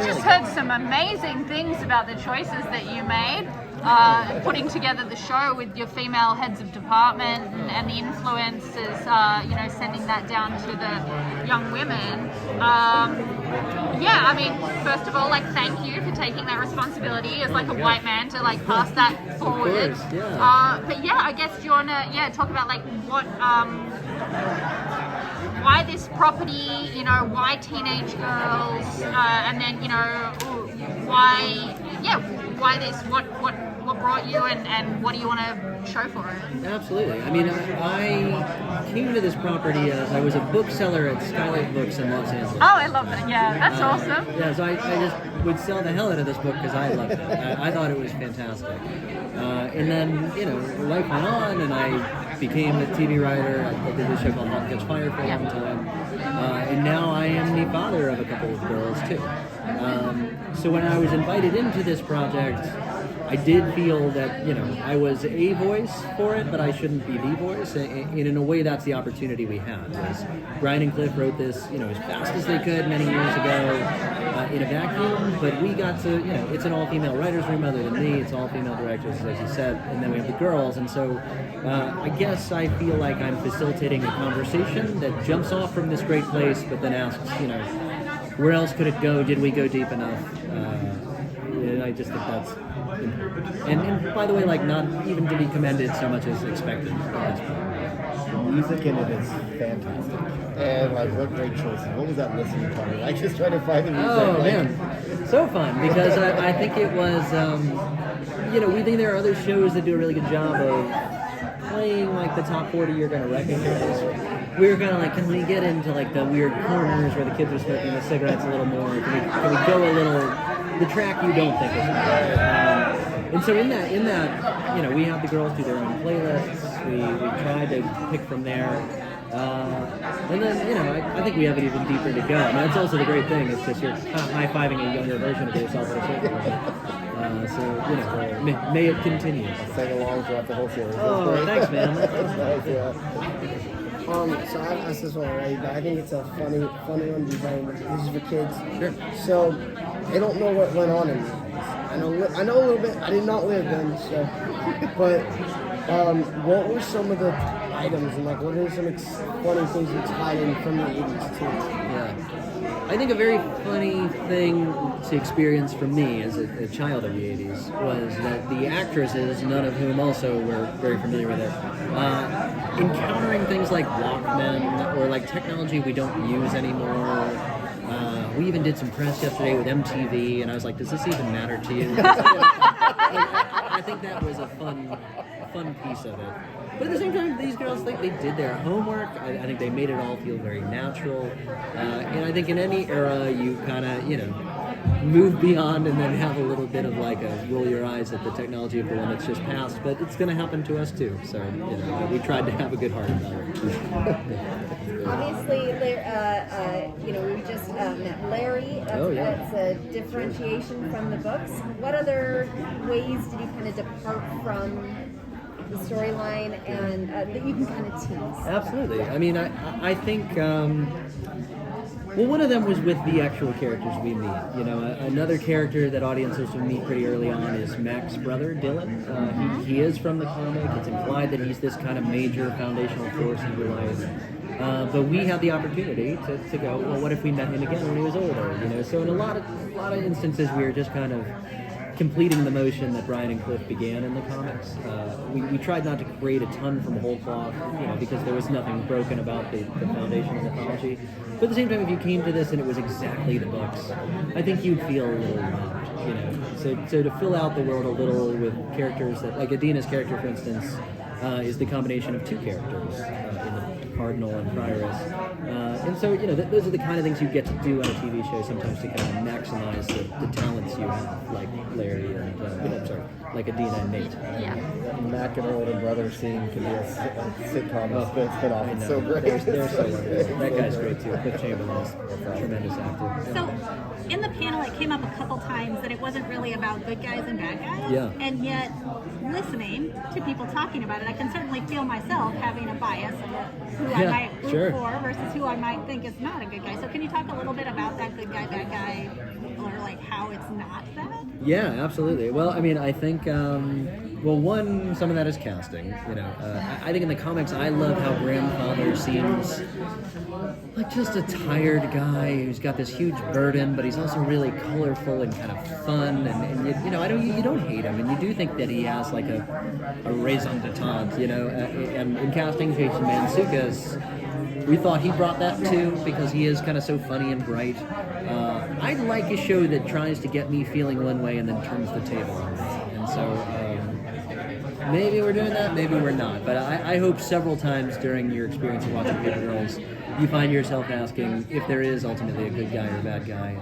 just heard some amazing things about the choices that you made. Putting together the show with your female heads of department and the influences, sending that down to the young women. Yeah, I mean, first of all, like, thank you for taking that responsibility as like a white man to like pass that forward. Of course, yeah. But yeah, I guess you wanna talk about like what why this property, why teenage girls, and then why this, what brought you and what do you want to show for it? Absolutely. I mean, I came to this property as I was a bookseller at Skylight Books in Los Angeles. Oh, I love that. Yeah, that's awesome. Yeah, so I just would sell the hell out of this book because I loved it. I thought it was fantastic. And then, life went on, and I became a TV writer. I did this show called Halt Catch Fire for a long time. And now I am the father of a couple of girls, too. So when I was invited into this project, I did feel that, I was a voice for it, but I shouldn't be the voice. And in a way, that's the opportunity we had. Was Brian and Cliff wrote this, as fast as they could many years ago in a vacuum, but we got to, it's an all-female writer's room other than me. It's all female directors, as you said, and then we have the girls. And so I guess I feel like I'm facilitating a conversation that jumps off from this great place, but then asks, where else could it go? Did we go deep enough? And I just think that's important. And by the way, like, not even to be commended so much as expected at this point. The music in it is fantastic. And like, what great choices. What was that listening party? I just tried to find the music. Oh, man. So fun, because I think it was, we think there are other shows that do a really good job of playing like the top 40 you're going to recognize. We were kind of like, can we get into like the weird corners where the kids are smoking the cigarettes a little more? Can we go a little, the track you don't think is right? And so in that, we have the girls do their own playlists. We tried to pick from there. And then, I think we have it even deeper to go. I mean, that's also the great thing. It's just you're high-fiving a younger version of yourself at a certain point. So, may it continue. I sang along throughout the whole series. Oh, thanks, man. That's nice, yeah. So I've asked this one already, but I think it's a funny one design. This is for kids. Sure. So they don't know what went on in these movies. I know a little bit. I did not live then, so. But what were some of the items and like what are some funny things you tied in from the 80s too? Yeah. I think a very funny thing to experience for me as a child of the 80s was that the actresses, none of whom also were very familiar with it, encountering things like Walkman or like technology we don't use anymore. We even did some press yesterday with MTV, and I was like, does this even matter to you? I think that was a fun piece of it. But at the same time, these girls think they did their homework. I think they made it all feel very natural. And I think in any era, you kind of, move beyond and then have a little bit of like a roll your eyes at the technology of the one that's just passed. But it's going to happen to us too. So, we tried to have a good heart about it. Obviously, we just met Larry. That's a differentiation from the books. What other ways did you kind of depart from the storyline and that you can kind of tease? Absolutely. I mean, I think, one of them was with the actual characters we meet. Another character that audiences will meet pretty early on is Mac's brother, Dylan. He is from the comic. It's implied that he's this kind of major foundational force in your life. But we had the opportunity to go, well, what if we met him again when he was older? So in a lot of instances, we were just kind of completing the motion that Brian and Cliff began in the comics. We tried not to create a ton from whole cloth, because there was nothing broken about the foundation of mythology. But at the same time, if you came to this and it was exactly the books, I think you'd feel a little robbed, So to fill out the world a little with characters that, like Adina's character, for instance, is the combination of two characters in the Cardinal and Prioress. And so, those are the kind of things you get to do on a TV show sometimes to kind of maximize the talents you have, like Larry and, like Adina and Nate. Yeah. Mac and her older brother scene could be a sitcom spin-off. It's so great. They're so wonderful. That guy's great too. Cliff Chamberlain's a tremendous actor. So, in the panel, it came up a couple times that it wasn't really about good guys and bad guys. Yeah. And yet, listening to people talking about it, I can certainly feel myself having a bias of who I Yeah, might root sure. for versus who I might think is not a good guy. So can you talk a little bit about that good guy, bad guy, or like how it's not that? Yeah, absolutely. Well, I mean, I think, one, some of that is casting. You know, I think in the comics, I love how Grandfather seems like just a tired guy who's got this huge burden, but he's also really colorful and kind of fun. And you know, you don't hate him, and you do think that he has like a raison d'etre. You know, and in casting Jason Mantzoukas, we thought he brought that too because he is kind of so funny and bright. I like a show that tries to get me feeling one way and then turns the table on me. And so maybe we're doing that, maybe we're not. But I hope several times during your experience of watching Paper Girls, you find yourself asking if there is ultimately a good guy or a bad guy.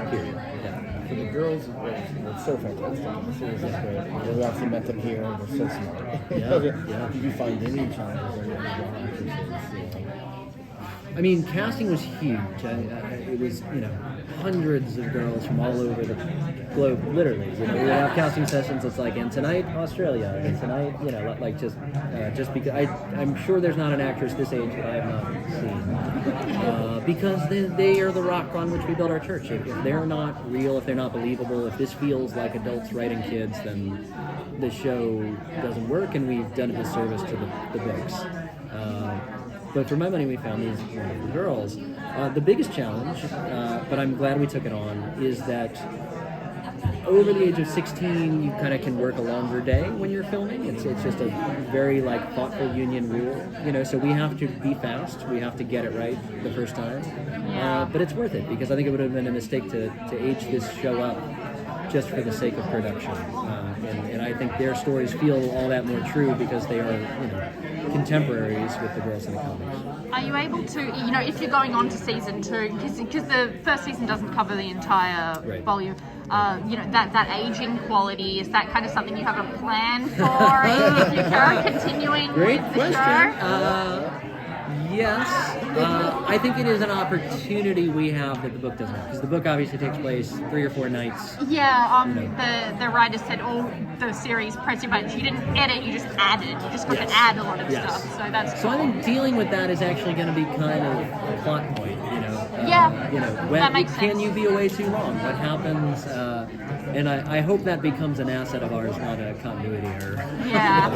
Period. Yeah. For the girls, it's so fantastic. The series is great. We also met them here, and they're so smart. Yeah. Did you find any challenges or any actresses? I mean, casting was huge. It was, you know, hundreds of girls from all over the globe, literally. You know, we would have casting sessions. It's like, and tonight Australia, and tonight, you know, like just because I'm sure there's not an actress this age that I have not seen, because they are the rock on which we build our church. If they're not real, if they're not believable, if this feels like adults writing kids, then the show doesn't work, and we've done a disservice to the books. But for my money, we found these wonderful girls. The biggest challenge, but I'm glad we took it on, is that over the age of 16, you kind of can work a longer day when you're filming. It's just a very like thoughtful union rule, you know. So we have to be fast. We have to get it right the first time. But it's worth it because I think it would have been a mistake to age this show up just for the sake of production. And I think their stories feel all that more true because they are, you know, contemporaries with the girls in the comics. Are you able to, you know, if you're going on to season 2, because the first season doesn't cover the entire volume, you know, that aging quality, is that kind of something you have a plan for if you're continuing Great with the question. show? Yes, I think it is an opportunity we have that the book doesn't have, because the book obviously takes place 3 or 4 nights. Yeah, the writer said all the series pressing buttons. You didn't edit, you just added. You just got to add a lot of stuff. So that's So cool. I think dealing with that is actually going to be kind of a plot point, you know. Yeah, You know, that makes can sense. you be away too long? What happens? And I hope that becomes an asset of ours, not a continuity error. Yeah.